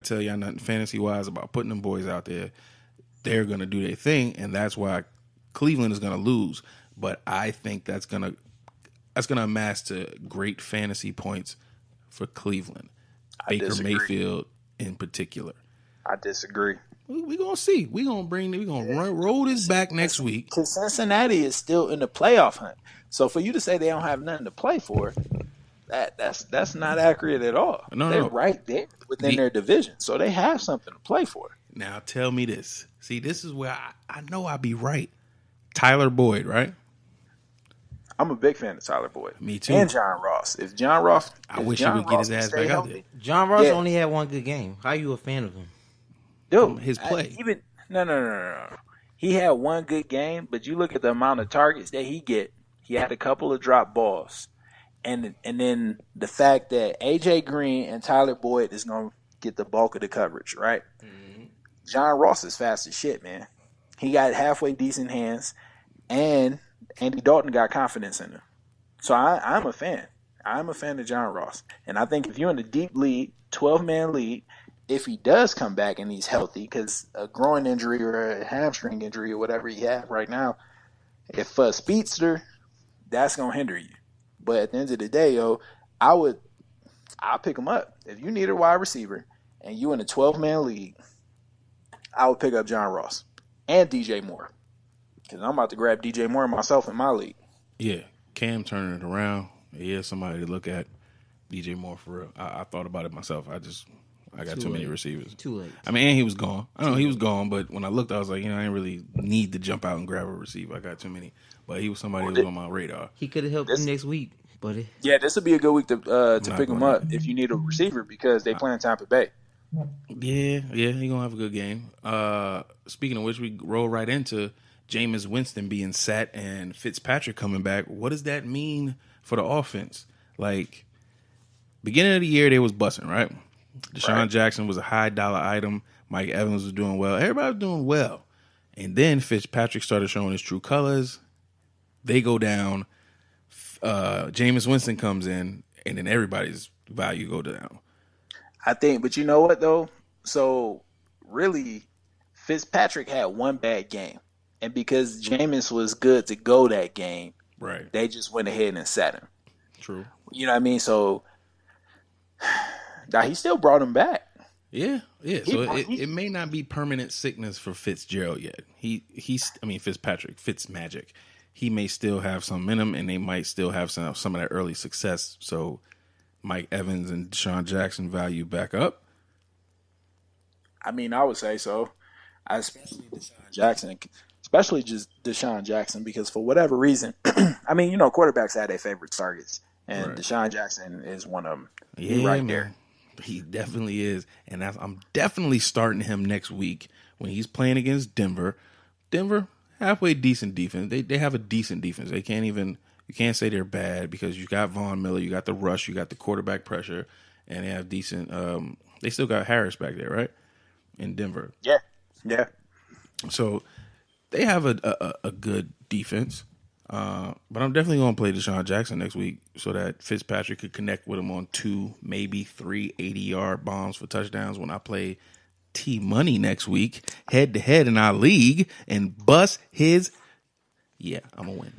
tell y'all nothing fantasy-wise about putting them boys out there. They're going to do their thing, and that's why Cleveland is going to lose. But I think that's going to amass to great fantasy points for Cleveland. Baker Mayfield in particular. I disagree. We gonna see. We gonna roll this back next week. Because Cincinnati is still in the playoff hunt. So for you to say they don't have nothing to play for, that's not accurate at all. They're right there within their division, so they have something to play for. Now tell me this. See, this is where I know I'll be right. Tyler Boyd, right? I'm a big fan of Tyler Boyd. Me too. And John Ross. I wish he would get his ass back out there. John Ross only had one good game. How you a fan of him? Dude, his play. No. He had one good game, but you look at the amount of targets that he get. He had a couple of drop balls. And then the fact that AJ Green and Tyler Boyd is going to get the bulk of the coverage, right? Mm-hmm. John Ross is fast as shit, man. He got halfway decent hands, and Andy Dalton got confidence in him. So I'm a fan. I'm a fan of John Ross. And I think if you're in a deep league, 12-man league, if he does come back and he's healthy, because a groin injury or a hamstring injury or whatever he has right now, if a speedster, that's going to hinder you. But at the end of the day, I'll pick him up. If you need a wide receiver and you in a 12-man league, I would pick up John Ross and DJ Moore. Because I'm about to grab DJ Moore myself in my league. Yeah, Cam turning it around. Yeah, somebody to look at. DJ Moore for real. I thought about it myself. I got too many receivers. Too late. I mean, and he was gone. I know he was gone, but when I looked, I was like, I didn't really need to jump out and grab a receiver. I got too many. But he was somebody who was on my radar. He could have helped him next week, buddy. Yeah, this would be a good week to pick him up if you need a receiver because they play in Tampa Bay. Yeah, he gonna have a good game. Speaking of which, we roll right into Jameis Winston being sat and Fitzpatrick coming back. What does that mean for the offense? Like, beginning of the year, they was busting, right? Deshaun Jackson was a high dollar item. Mike Evans was doing well. Everybody was doing well. And then Fitzpatrick started showing his true colors. They go down. Jameis Winston comes in, and then everybody's value go down. I think, but you know what, though? So, really, Fitzpatrick had one bad game. And because Jameis was good to go that game, right, they just went ahead and sat him. True. You know what I mean? So, now he still brought him back. Yeah. So it may not be permanent sickness for Fitzgerald yet. Fitzpatrick, Fitzmagic. He may still have some in him, and they might still have some of that early success. So Mike Evans and Deshaun Jackson value back up. I mean, I would say so. Especially just Deshaun Jackson, because for whatever reason, I mean, quarterbacks have their favorite targets, and Deshaun Jackson is one of them. Yeah, right man. there. He definitely is, and I'm definitely starting him next week when he's playing against Denver. Denver, halfway decent defense. They have a decent defense. You can't say they're bad because you got Von Miller, you got the rush, you got the quarterback pressure, and they have decent. They still got Harris back there, right? In Denver. Yeah. So they have a good defense. But I'm definitely going to play Deshaun Jackson next week so that Fitzpatrick could connect with him on 2, maybe 3 80-yard bombs for touchdowns when I play T-Money next week, head-to-head in our league, and bust his... Yeah, I'm going to win.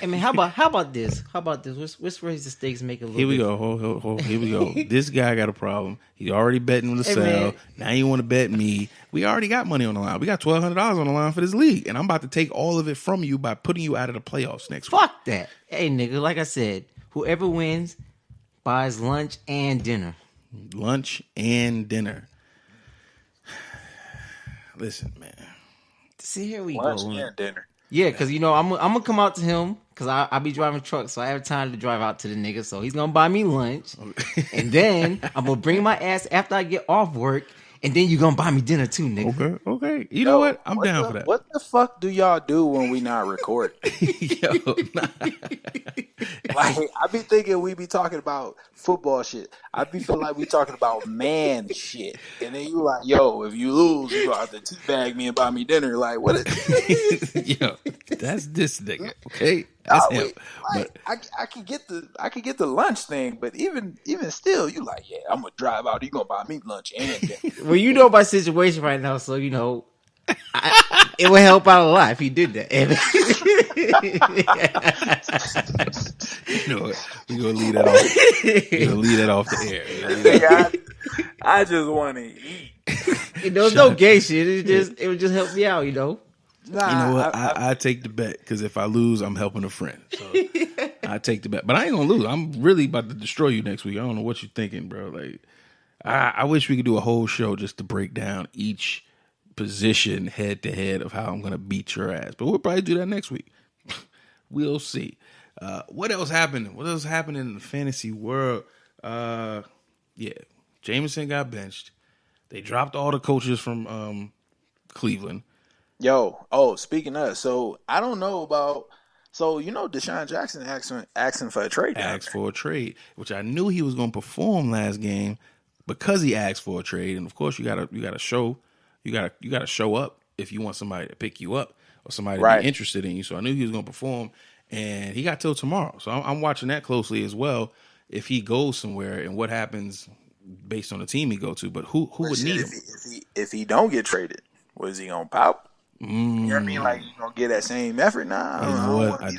Hey, man, how about this? Let's raise the stakes and make it a little Here we go. Here we go. This guy got a problem. He already betting on the sell. Man. Now you want to bet me. We already got money on the line. We got $1,200 on the line for this league. And I'm about to take all of it from you by putting you out of the playoffs next week. Fuck that. Hey, nigga, like I said, whoever wins buys lunch and dinner. Lunch and dinner. Listen, man. See, here we Lunch go. and dinner. Yeah, because, I'm going to come out to him because I be driving trucks, so I have time to drive out to the nigga. So he's going to buy me lunch. And then I'm going to bring my ass after I get off work. And then you're going to buy me dinner too, nigga. Okay. You know what? I'm down for that. What the fuck do y'all do when we not recording? Like, I be thinking we be talking about football shit. I be feeling like we talking about man shit. And then you like, yo, if you lose, you gonna have to teabag me and buy me dinner. Like, what is Yo, that's this nigga, okay? That's Oh, him. wait, right. But I could get the lunch thing, but even still, you like, yeah, I'm gonna drive out. You gonna buy me lunch and dinner. Well, you know my situation right now, so it would help out a lot if he did that. you know what? We're gonna leave that off. We're gonna leave that off the air. Nigga, I just want to eat. There's no gay shit. It would just help me out. Nah, You know what? I take the bet because if I lose, I'm helping a friend. So I take the bet, but I ain't gonna lose. I'm really about to destroy you next week. I don't know what you're thinking, bro. Like, I wish we could do a whole show just to break down each position head to head of how I'm gonna beat your ass. But we'll probably do that next week. We'll see. What else happened? What else happened in the fantasy world? Yeah, Jameson got benched. They dropped all the coaches from Cleveland. Speaking of, so I don't know about, Deshaun Jackson asking for a trade. Asked for a trade, which I knew he was going to perform last game because he asked for a trade. And of course, you gotta show up if you want somebody to pick you up or somebody to be interested in you. So I knew he was going to perform, and he got till tomorrow. So I'm watching that closely as well. If he goes somewhere and what happens based on the team he go to, but who would need him? If he don't get traded, was he gonna pop? You know what I mean? Like, you gonna get that same effort? Nah. You know what? I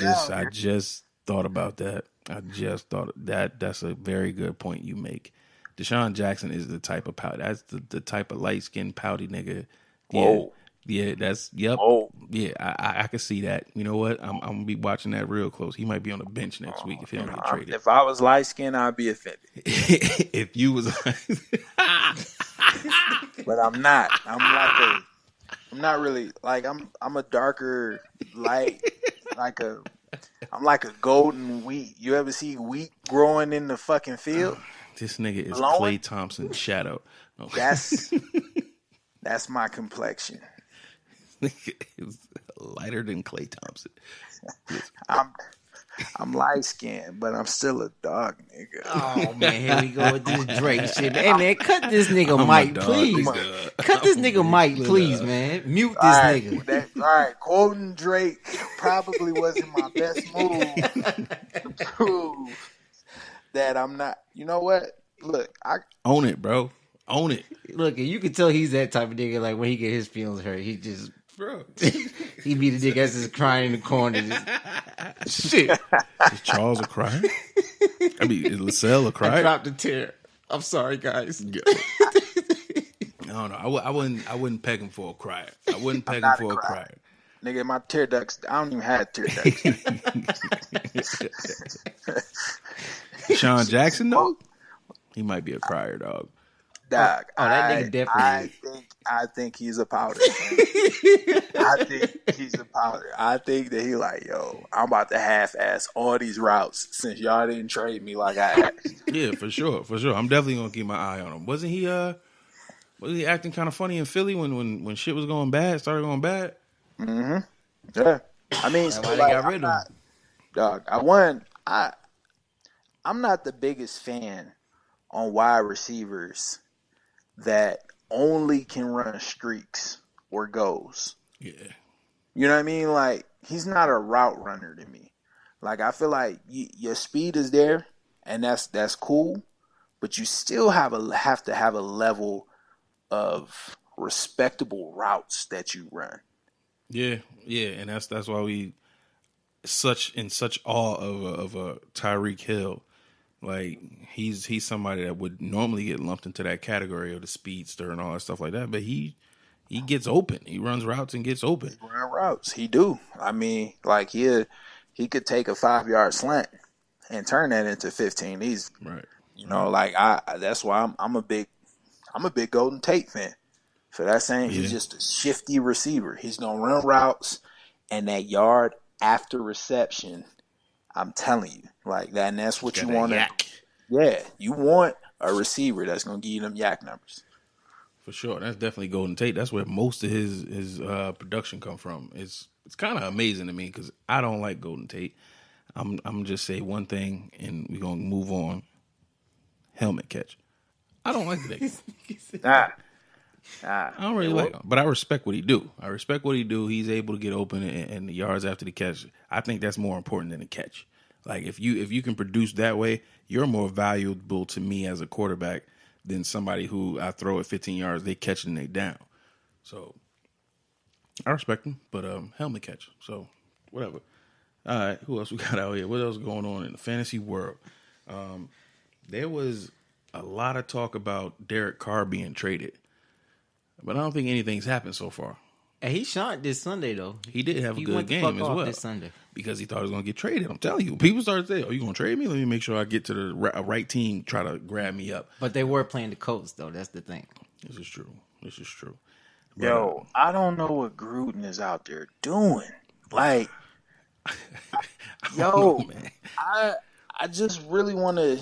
just thought about that. I just thought that's a very good point you make. Deshaun Jackson is the type of pouty. That's the type of light skinned pouty nigga. Whoa. Yeah, that's yep. Whoa. Yeah, I can see that. You know what? I'm gonna be watching that real close. He might be on the bench next week if he don't get traded. If I was light skinned, I'd be offended. If you was, but I'm not. I'm not really like I'm a darker light, I'm like a golden wheat. You ever see wheat growing in the fucking field? This nigga is Blowing? Klay Thompson's shadow. That's my complexion. It's lighter than Klay Thompson. I'm light skinned, but I'm still a dark nigga. Oh man, here we go with this Drake shit. Hey man, cut this nigga Mike, please. Cut this nigga Mike, please, man. Mute this nigga. All right, quoting Drake probably wasn't my best move to prove that I'm not. You know what? Look, I own it, bro. Own it. Look, you can tell he's that type of nigga. Like when he get his feelings hurt, he just bro. he be the nigga that's just crying in the corner. Shit. Is Charles a cry? I mean, is LaSalle a cry? I dropped a tear. I'm sorry, guys. I don't know. I wouldn't peg him for a crier. I wouldn't peg him for a crier. Nigga, my tear ducts, I don't even have tear ducts. Sean Jackson, though? He might be a crier, dog. Dog, that nigga definitely. I think he's a powder. I think he's a powder. I think that he like, yo, I'm about to half-ass all these routes since y'all didn't trade me like I asked. Yeah, for sure. I'm definitely gonna keep my eye on him. Wasn't he acting kind of funny in Philly when shit was going bad, started going bad? Mm-hmm. Yeah. I mean, that's why they got rid of him. Dog, I'm not the biggest fan on wide receivers that only can run streaks or goes. Yeah. You know what I mean? Like, he's not a route runner to me. Like, I feel like your speed is there, and that's cool, but you still have to have a level of respectable routes that you run. Yeah, and that's why we in such awe of a Tyreek Hill. Like, he's somebody that would normally get lumped into that category of the speedster and all that stuff like that, but he gets open. He runs routes and gets open. He run routes. He do. I mean, like, he could take a 5-yard slant and turn that into 15 easy. Right. You know, like that's why I'm a big Golden Tate fan. For that saying, he's just a shifty receiver. He's gonna run routes, and that yard after reception, I'm telling you, like that, and that's what you want. Yeah, you want a receiver that's gonna give you them yak numbers. For sure, that's definitely Golden Tate. That's where most of his production come from. It's kind of amazing to me because I don't like Golden Tate. I'm just say one thing, and we're gonna move on. Helmet catch. I don't like the nigga. I don't really like him, but I respect what he do. He's able to get open and the yards after the catch. I think that's more important than the catch. Like if you can produce that way, you're more valuable to me as a quarterback than somebody who I throw at 15 yards, they catch and they down. So I respect him, but helmet catch. So whatever. All right, who else we got out here? What else is going on in the fantasy world? There was a lot of talk about Derek Carr being traded. But I don't think anything's happened so far. And he shot this Sunday, though. He did have a good game as well. This Sunday. Because he thought he was going to get traded. I'm telling you. People started saying, "Oh, you going to trade me? Let me make sure I get to the right team, try to grab me up." But they were playing the Colts, though. That's the thing. This is true. But, yo, I don't know what Gruden is out there doing. Like, yo, man. I just really want to...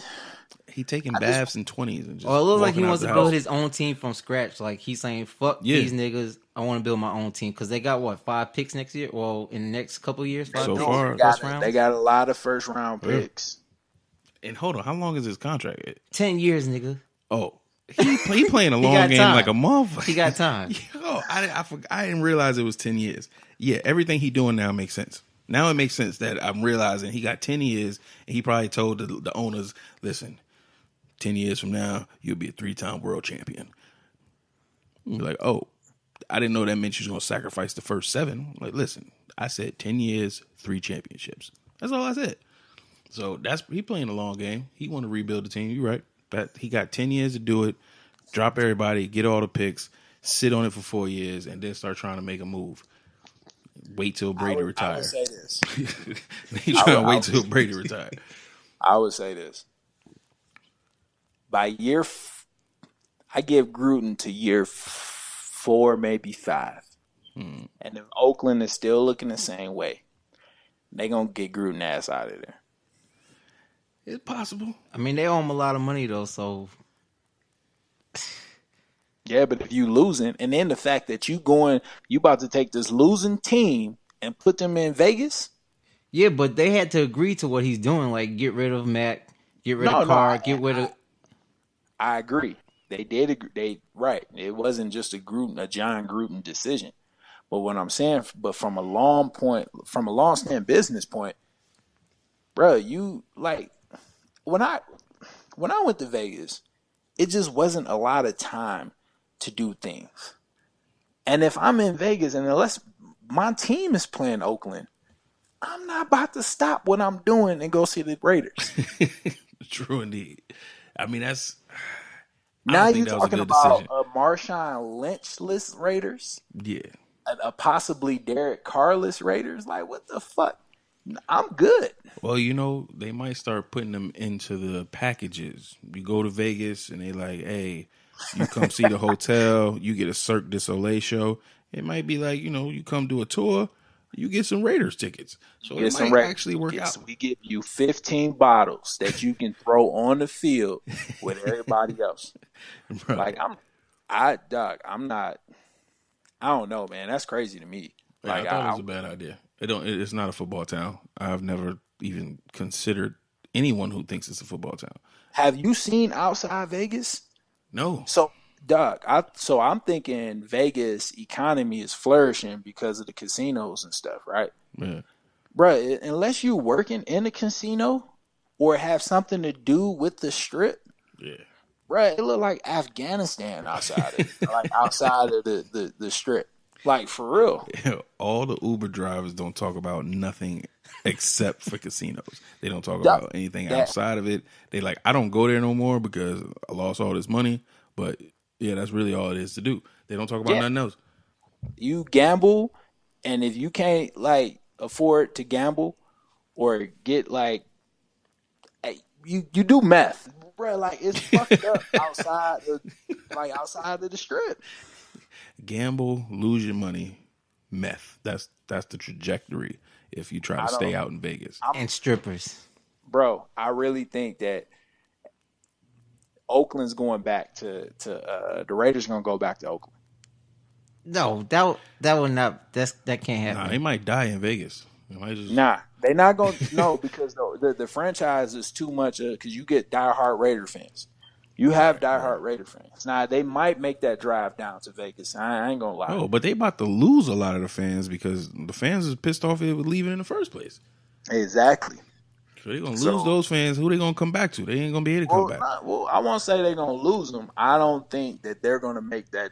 He taking baths in 20s and just. Oh, it looks like he wants to build his own team from scratch. Like he's saying, "Fuck these niggas. I want to build my own team." Because they got 5 picks next year. Well, in the next couple of years, 5 so picks, far, they got a lot of first round picks. And hold on, how long is his contract? 10 years, nigga. Oh, he playing a long game like a month. He got time. Yo, I didn't realize it was 10 years. Yeah, everything he doing now makes sense. Now it makes sense that I'm realizing he got 10 years, and he probably told the owners, "Listen, 10 years from now, you'll be a 3-time world champion." You're like, "Oh, I didn't know that meant you was going to sacrifice the first 7. Like, listen, I said 10 years, 3 championships. That's all I said. So he playing a long game. He want to rebuild the team. You're right. He got 10 years to do it, drop everybody, get all the picks, sit on it for 4 years, and then start trying to make a move. Wait till Brady retires. I would say this. He trying to wait till Brady retire. I would say this. By I give Gruden to year 4, maybe 5. And if Oakland is still looking the same way, they going to get Gruden ass out of there. It's possible. I mean, they owe him a lot of money, though, so. Yeah, but if you losing, and then the fact that you about to take this losing team and put them in Vegas. Yeah, but they had to agree to what he's doing, like get rid of Mac, get rid of Carr, get rid of. I agree. They did agree. Right. It wasn't just a John Gruden decision. But what I'm saying, from a long-standing business point, bro, you like when I went to Vegas, it just wasn't a lot of time to do things. And if I'm in Vegas and unless my team is playing Oakland, I'm not about to stop what I'm doing and go see the Raiders. True indeed. I mean, that's. Now you're talking about a Marshawn Lynch-less Raiders? Yeah. A possibly Derek Carr-less Raiders? Like, what the fuck? I'm good. Well, they might start putting them into the packages. You go to Vegas and they like, hey, you come see the hotel, you get a Cirque du Soleil show. It might be like, you come do a tour, you get some Raiders tickets. So it might actually work out. We give you 15 bottles that you can throw on the field with everybody else. Bro. Like I don't know, man. That's crazy to me. Like I thought it was a bad idea. It's not a football town. I've never even considered anyone who thinks it's a football town. Have you seen outside Vegas? No. So, I'm thinking Vegas economy is flourishing because of the casinos and stuff, right? Yeah. Bruh, unless you're working in a casino or have something to do with the strip, yeah. Bruh, it look like Afghanistan outside of the strip. Like, for real. Yeah, all the Uber drivers don't talk about nothing except for casinos. They don't talk about anything outside of it. They like, I don't go there no more because I lost all this money. But, yeah, that's really all it is to do. They don't talk about nothing else. You gamble, and if you can't, like, afford to gamble or get, like, you do meth. Bruh, like, it's fucked up outside of the strip. Gamble, lose your money, meth. That's the trajectory if you try to stay out in Vegas. And strippers. Bro, I really think that Oakland's going back to the Raiders are going to go back to Oakland. No, that would not. That can't happen. Nah, they might die in Vegas. Nah, they're not going to. No, because the franchise is too much because you get diehard Raider fans. You have diehard Raider fans. Now, they might make that drive down to Vegas. I ain't going to lie. Oh, but they about to lose a lot of the fans because the fans is pissed off it was leaving in the first place. Exactly. So they're going to lose those fans. Who they going to come back to? They ain't going to be able to come back. I won't say they're going to lose them. I don't think that they're going to make that